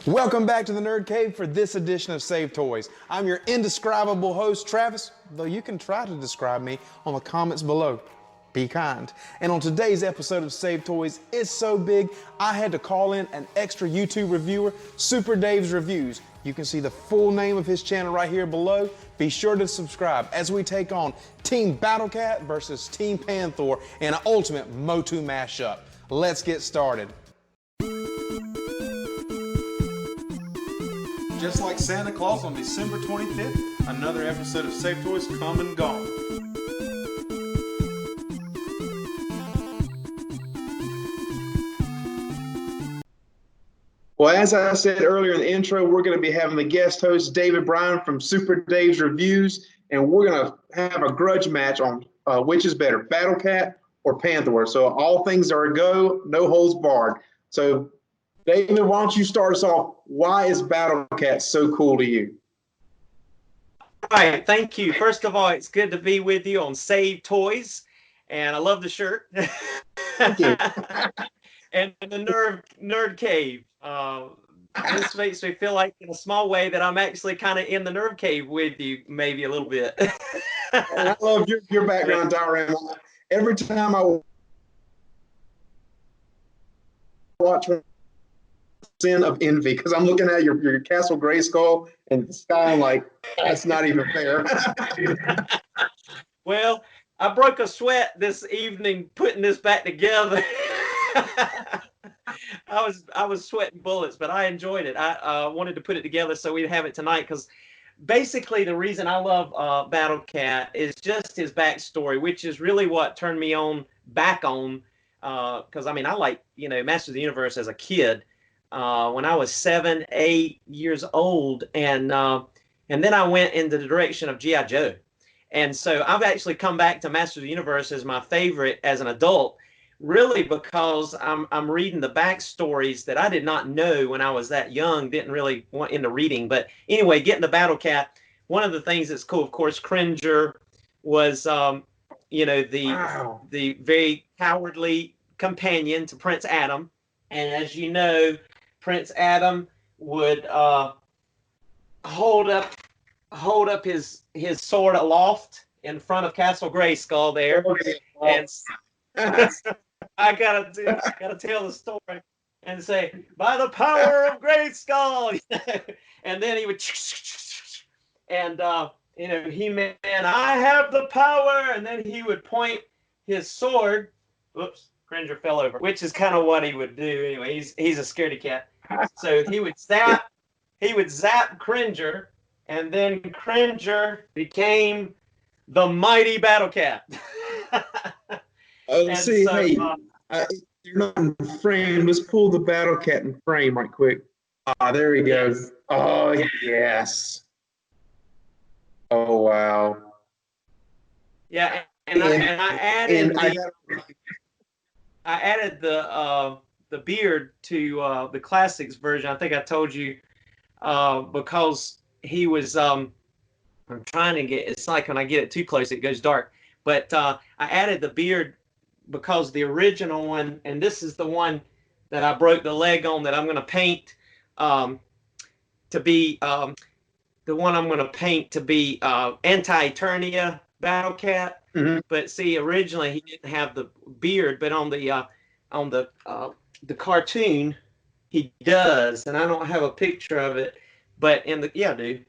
Welcome back to the Nerd Cave for this edition of Save Toys. I'm your indescribable host, Travis, though you can try to describe me on the comments below. Be kind. And on today's episode of Save Toys, it's so big, I had to call in an extra YouTube reviewer, SuperDave's Reviews. You can see the full name of his channel right here below. Be sure to subscribe as we take on Team Battlecat versus Team Panthor in an ultimate MOTU mashup. Let's get started. Just like Santa Claus on December 25th, another episode of Save Toys come and gone. Well, as I said earlier in the intro, we're going to be having the guest host, David Bryan from SuperDave's Reviews, and we're going to have a grudge match on which is better, Battlecat or Panthor. So all things are a go, no holds barred. So David, why don't you start us off? Why is Battlecat so cool to you? All right, thank you. First of all, it's good to be with you on Save Toys, and I love the shirt. Thank you. And the Nerd Cave. This makes me feel like, in a small way, that I'm actually kind of in the Nerd Cave with you, maybe a little bit. And I love your background diorama. Every time I watch Sin of Envy, because I'm looking at your Castle Grayskull and the sky, I'm like, that's not even fair. Well, I broke a sweat this evening putting this back together. I was sweating bullets, but I enjoyed it. I wanted to put it together so we'd have it tonight, because basically the reason I love Battlecat is just his backstory, which is really what turned me back on, because I mean, I like, Masters of the Universe as a kid. When I was 7, 8 years old, and then I went into the direction of G.I. Joe, and so I've actually come back to Masters of the Universe as my favorite as an adult, really because I'm reading the backstories that I did not know when I was that young, didn't really want into reading. But anyway, getting to Battlecat, one of the things that's cool, of course, Cringer was the very cowardly companion to Prince Adam, and as you know, Prince Adam would hold up his sword aloft in front of Castle Grayskull there, and I gotta tell the story and say, by the power of Grayskull, and then he would, and He-Man, I have the power, and then he would point his sword. Whoops, Cringer fell over, which is kind of what he would do anyway. He's a scaredy cat. So he would zap Cringer, and then Cringer became the mighty Battlecat. Oh, see, so, hey, you're not in frame. Let's pull the Battlecat in frame right quick. There he goes. Oh, yes. Oh, wow. Yeah, and I added the beard to the classics version. I think I told you, because he was I'm trying to get, it's like when I get it too close it goes dark, but I added the beard because the original one, and this is the one that I broke the leg on, that I'm going to paint to be the one I'm going to paint to be Anti-Eternia Battlecat. Mm-hmm. But see, originally he didn't have the beard, but on the cartoon he does, and I don't have a picture of it, but dude,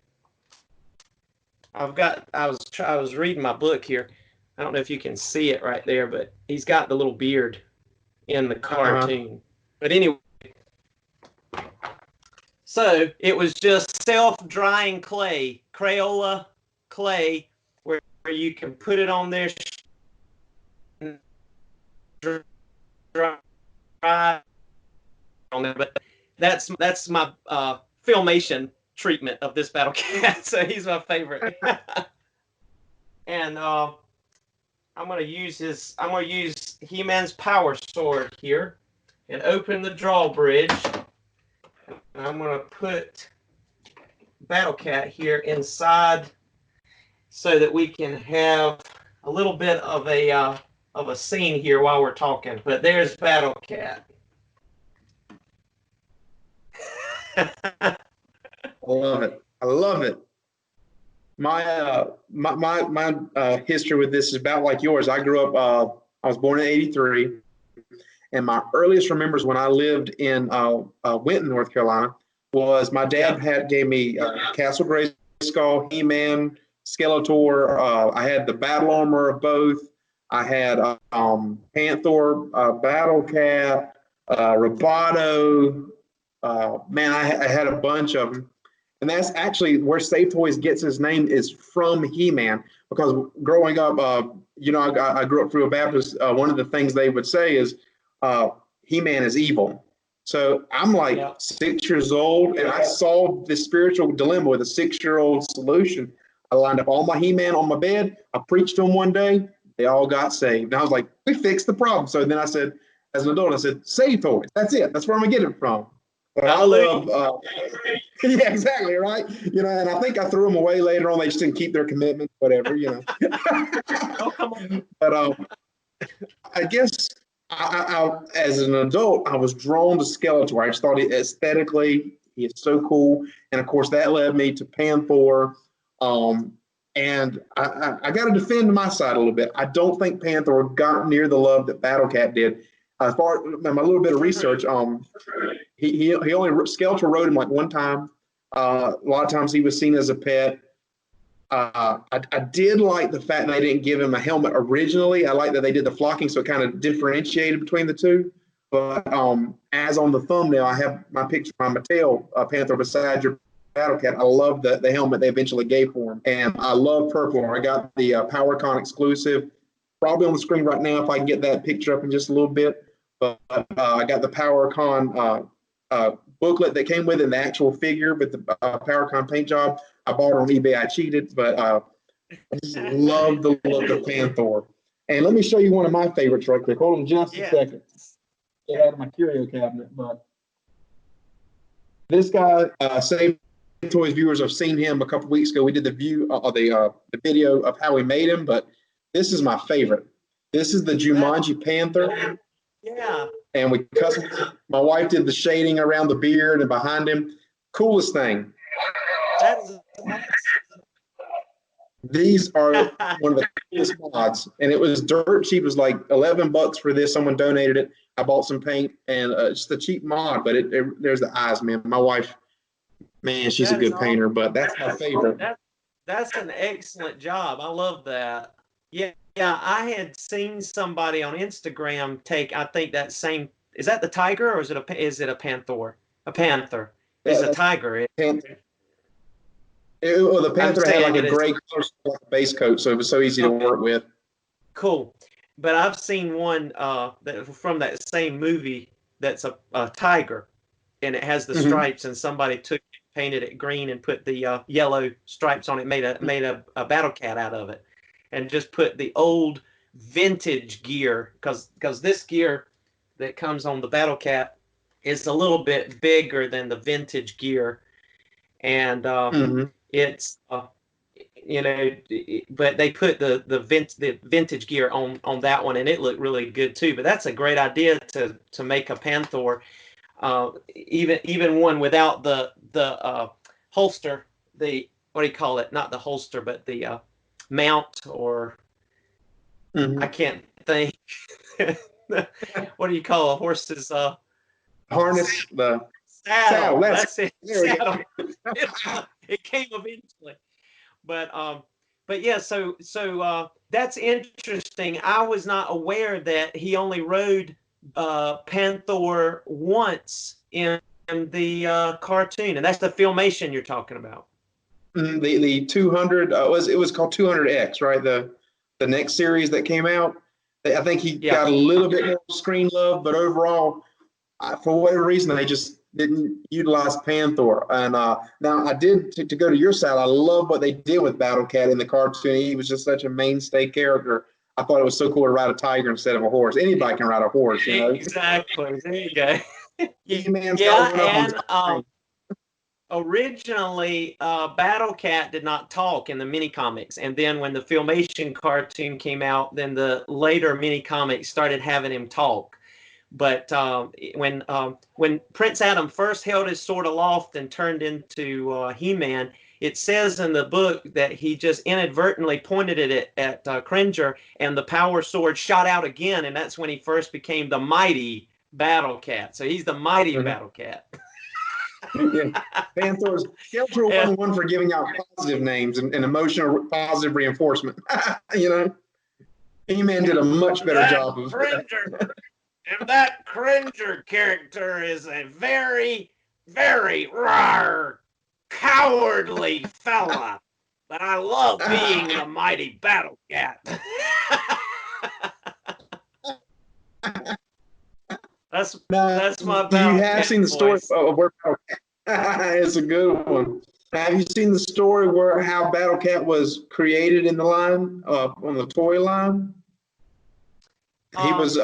I was reading my book here. I don't know if you can see it right there, but he's got the little beard in the cartoon. Uh-huh. But anyway, so it was just self-drying clay, Crayola clay, where you can put it on there, dry on there. But that's my filmation treatment of this Battlecat. So he's my favorite. And I'm gonna use He-Man's power sword here, and open the drawbridge. And I'm gonna put Battlecat here inside, so that we can have a little bit of a scene here while we're talking. But there's Battlecat. I love it. I love it. My history with this is about like yours. I grew up. I was born in '83, and my earliest remembers when I lived in Winton, North Carolina, was my dad gave me Castle Grayskull, He-Man, Skeletor. I had the battle armor of both. I had Panthor, Battlecat, Roboto. Man, I had a bunch of them. And that's actually where Save Toys gets his name, is from He-Man. Because growing up, I grew up through a Baptist. One of the things they would say is He-Man is evil. So I'm like 6 years old, and I solved this spiritual dilemma with a 6-year-old solution. I lined up all my He-Man on my bed. I preached to them one day. They all got saved. And I was like, we fixed the problem. So then I said, as an adult, I said, Save Toys. That's it. That's where I'm going to get it from. But I love, yeah, exactly, right? And I think I threw them away later on. They just didn't keep their commitment, whatever. Oh, come on. But I guess as an adult, I was drawn to Skeletor. I just thought aesthetically, he is so cool. And of course, that led me to Panthor. And I got to defend my side a little bit. I don't think Panthor got near the love that Battlecat did. As far as my little bit of research, he only Skeletor rode him like one time. A lot of times he was seen as a pet. I did like the fact that they didn't give him a helmet originally. I like that they did the flocking, so it kind of differentiated between the two. But as on the thumbnail, I have my picture of my Mattel Panther beside your Battlecat. I love the helmet they eventually gave for him, and I love purple. I got the PowerCon exclusive, probably on the screen right now if I can get that picture up in just a little bit. But I got the PowerCon booklet that came with it, the actual figure with the PowerCon paint job. I bought it on eBay. I cheated, but I just love the look of Panthor. And let me show you one of my favorites right quick. Hold on just a second. Get out of my curio cabinet. But this guy, Save Toys viewers have seen him a couple weeks ago. We did the video of how we made him, but this is my favorite. This is the Jumanji Panther. Yeah. And my wife did the shading around the beard and behind him. Coolest thing. These are one of the coolest mods, and it was dirt cheap. It was like $11 for this. Someone donated it. I bought some paint and just a cheap mod, but there's the eyes, man. My wife, man, she's a good painter, but that's my favorite. That's an excellent job. I love that. Yeah, I had seen somebody on Instagram take, I think that same, is that the tiger or is it a Panthor? A panther. It's a tiger. Panther. The Panther had like a gray color base coat, so it was so easy to work with. Cool. But I've seen one from that same movie that's a tiger, and it has the stripes, and somebody painted it green and put the yellow stripes on it, made a Battlecat out of it, and just put the old vintage gear, because this gear that comes on the Battlecat is a little bit bigger than the vintage gear, and it's but they put the vintage gear on that one, and it looked really good too. But that's a great idea to make a Panthor, even one without the holster, what do you call it? Not the holster, but the mount, or I can't think. What do you call a horse's harness? The saddle. That's it. Saddle. It came eventually, but yeah. So that's interesting. I was not aware that he only rode Panthor once in the cartoon, and that's the Filmation you're talking about. The 200 it was called 200X, right? The next series that came out. I think he got a little bit more screen love, but overall, for whatever reason, they just didn't utilize Panthor. And now I did, to go to your side, I love what they did with Battlecat in the cartoon. He was just such a mainstay character. I thought it was so cool to ride a tiger instead of a horse. Anybody can ride a horse, you know? Exactly. There you go. And originally, Battlecat did not talk in the mini comics, and then when the Filmation cartoon came out, then the later mini comics started having him talk. But when Prince Adam first held his sword aloft and turned into He-Man, it says in the book that he just inadvertently pointed it at Cringer, and the power sword shot out again, and that's when he first became the mighty Battlecat. So he's the mighty Battlecat. Yeah. Panthor's Skeletor wasn't one for giving out positive names and emotional positive reinforcement. You know, He-Man did a much better job of Cringer, and that Cringer character is a very, very rare, cowardly fella. But I love being the mighty Battlecat. That's my Battlecat. You have seen the story voice. of where it's a good one. Have you seen the story where how Battlecat was created in the line on the toy line? He was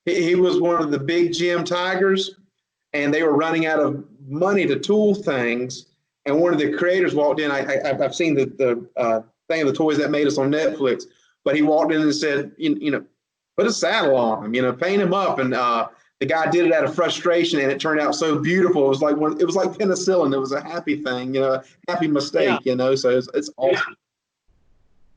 he was one of the big gym tigers, and they were running out of money to tool things. And one of the creators walked in. I've seen the thing of the toys that made us on Netflix. But he walked in and said, you know, put a saddle on him, you know, paint him up. And the guy did it out of frustration, and it turned out so beautiful. It was like penicillin. It was a happy thing, you know, happy mistake, you know. So it's awesome.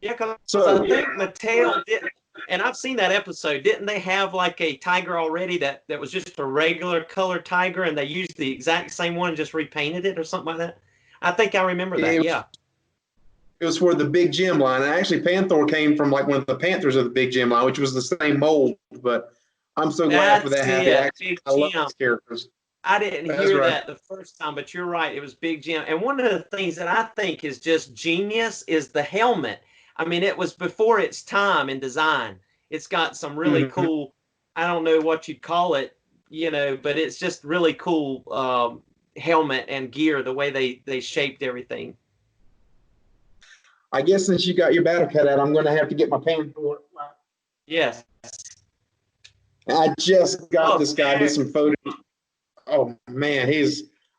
Yeah, because I think Mattel did, and I've seen that episode. Didn't they have like a tiger already that was just a regular color tiger, and they used the exact same one and just repainted it or something like that? I think I remember that. Yeah. It was for the Big Jim line. And actually, Panthor came from like one of the Panthers of the Big Jim line, which was the same mold. But I'm so glad for that happy accident. I love these characters. I didn't hear that the first time, but you're right. It was Big Jim. And one of the things that I think is just genius is the helmet. I mean, it was before its time in design. It's got some really cool, I don't know what you'd call it, you know, but it's just really cool helmet and gear, the way they shaped everything. I guess since you got your Battlecat out, I'm going to have to get my Panthor. Yes. I just got this guy. Did some photos. Oh man,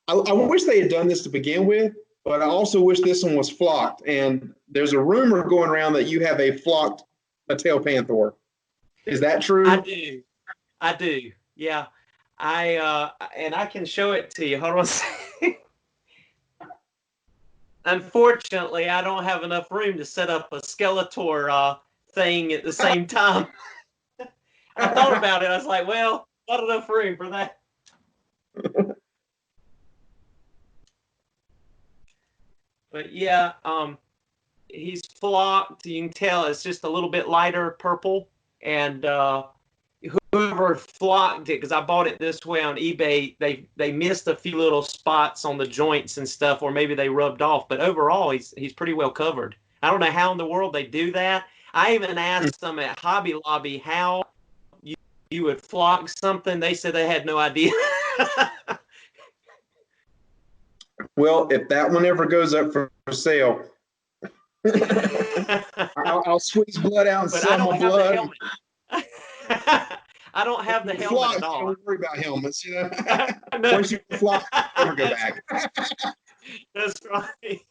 I wish they had done this to begin with, but I also wish this one was flocked. And there's a rumor going around that you have a flocked Mattel Panthor. Is that true? I do. Yeah. And I can show it to you. Hold on a second. Unfortunately, I don't have enough room to set up a Skeletor thing at the same time. I thought about it. I was like, well, not enough room for that. But yeah, he's flocked. You can tell it's just a little bit lighter purple. And whoever flocked it, because I bought it this way on eBay, they missed a few little spots on the joints and stuff, or maybe they rubbed off. But overall, he's pretty well covered. I don't know how in the world they do that. I even asked them at Hobby Lobby how you would flock something. They said they had no idea. Well, if that one ever goes up for sale, I'll squeeze blood out and sell my blood. I don't have the helmet at all. Don't worry about helmets, you know. Once you flock, never go back. That's right.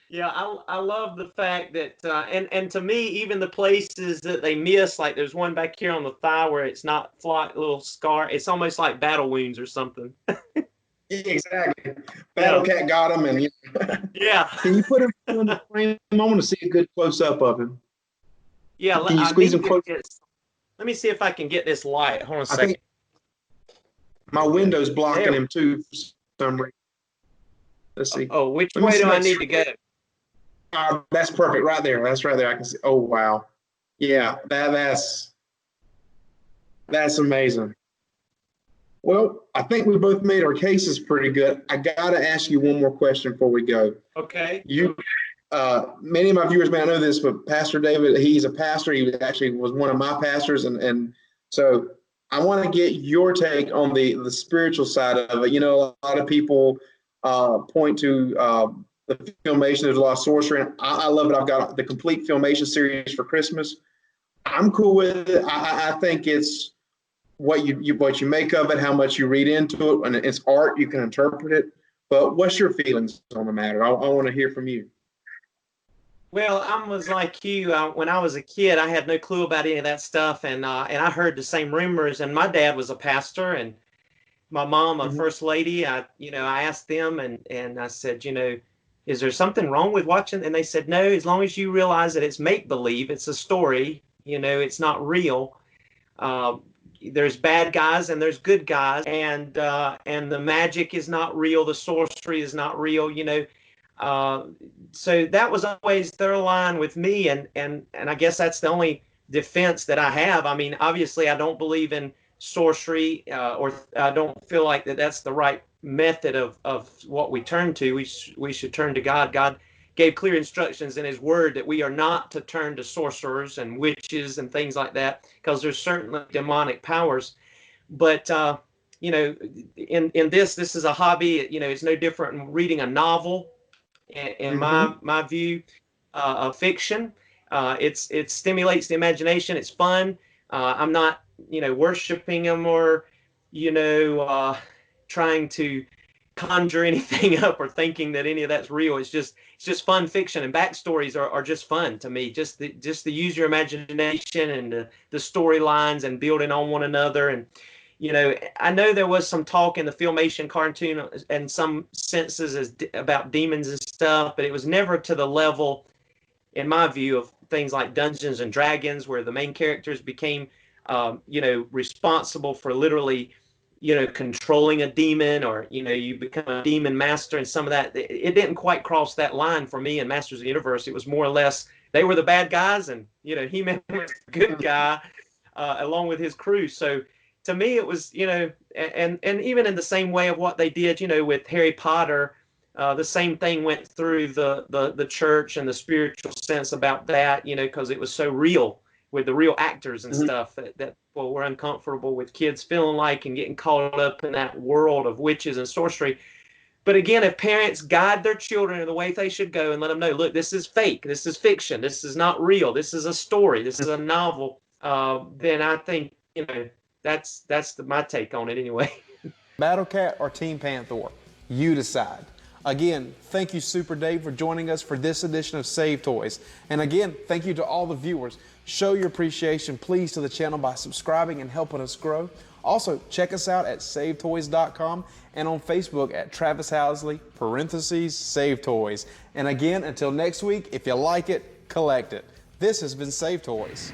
Yeah, I love the fact that, and to me, even the places that they miss, like there's one back here on the thigh where it's not flocked, little scar. It's almost like battle wounds or something. Exactly. Battlecat got him, and yeah. Can you put him in the frame? I want to see a good close up of him. Yeah, can you squeeze him close? Let me see if I can get this light. Hold on a second. My window's blocking him too for some reason. Let's see. Oh, which way do I need to go? That's perfect right there. That's right there. I can see. Oh wow, yeah, that's amazing. Well, I think we both made our cases pretty good. I gotta ask you one more question before we go. Okay. Many of my viewers may not know this, but Pastor David, he's a pastor. He actually was one of my pastors, and so I want to get your take on the spiritual side of it. You know, a lot of people point to the Filmation. There's a lot of sorcery, and I love it. I've got the complete Filmation series for Christmas. I'm cool with it. I think it's what you make of it, how much you read into it, and it's art. You can interpret it. But what's your feelings on the matter? I want to hear from you. Well, I was like you. When I was a kid, I had no clue about any of that stuff, and I heard the same rumors. And my dad was a pastor, and my mom, a Mhm. first lady. I asked them, and I said, is there something wrong with watching? And they said, no. As long as you realize that it's make believe, it's a story. It's not real. Uh, there's bad guys and there's good guys, and the magic is not real. The sorcery is not real. Uh, so that was always their line with me, and I guess that's the only defense that I have. I mean, obviously, I don't believe in sorcery, or I don't feel like that's the right method of what we turn to. We should turn to God. God gave clear instructions in His Word that we are not to turn to sorcerers and witches and things like that, because there's certainly demonic powers. But in this is a hobby. It's no different than reading a novel in my Mhm. my view, of fiction. It stimulates the imagination. It's fun. I'm not worshiping them, or you know uh, trying to conjure anything up or thinking that any of that's real. It's just fun fiction, and backstories are just fun to me. Just to use your imagination and the storylines and building on one another. And I know there was some talk in the Filmation cartoon in some senses about demons and stuff, but it was never to the level, in my view, of things like Dungeons and Dragons, where the main characters became, responsible for literally, controlling a demon, or you become a demon master, and some of that. It didn't quite cross that line for me in Masters of the Universe. It was more or less they were the bad guys, and He-Man was the good guy, along with his crew. So to me, it was, and even in the same way of what they did, with Harry Potter, the same thing went through the church and the spiritual sense about that, because it was so real with the real actors and Mhm. stuff that people were uncomfortable with kids feeling like and getting caught up in that world of witches and sorcery. But again, if parents guide their children in the way they should go and let them know, look, this is fake, this is fiction, this is not real, this is a story, this is a novel, then I think that's my take on it anyway. Battlecat or Team Panthor? You decide. Again, thank you, SuperDave, for joining us for this edition of Save Toys. And again, thank you to all the viewers. Show your appreciation, please, to the channel by subscribing and helping us grow. Also, check us out at SaveToys.com and on Facebook at Travis Housley, Save Toys. And again, until next week, if you like it, collect it. This has been Save Toys.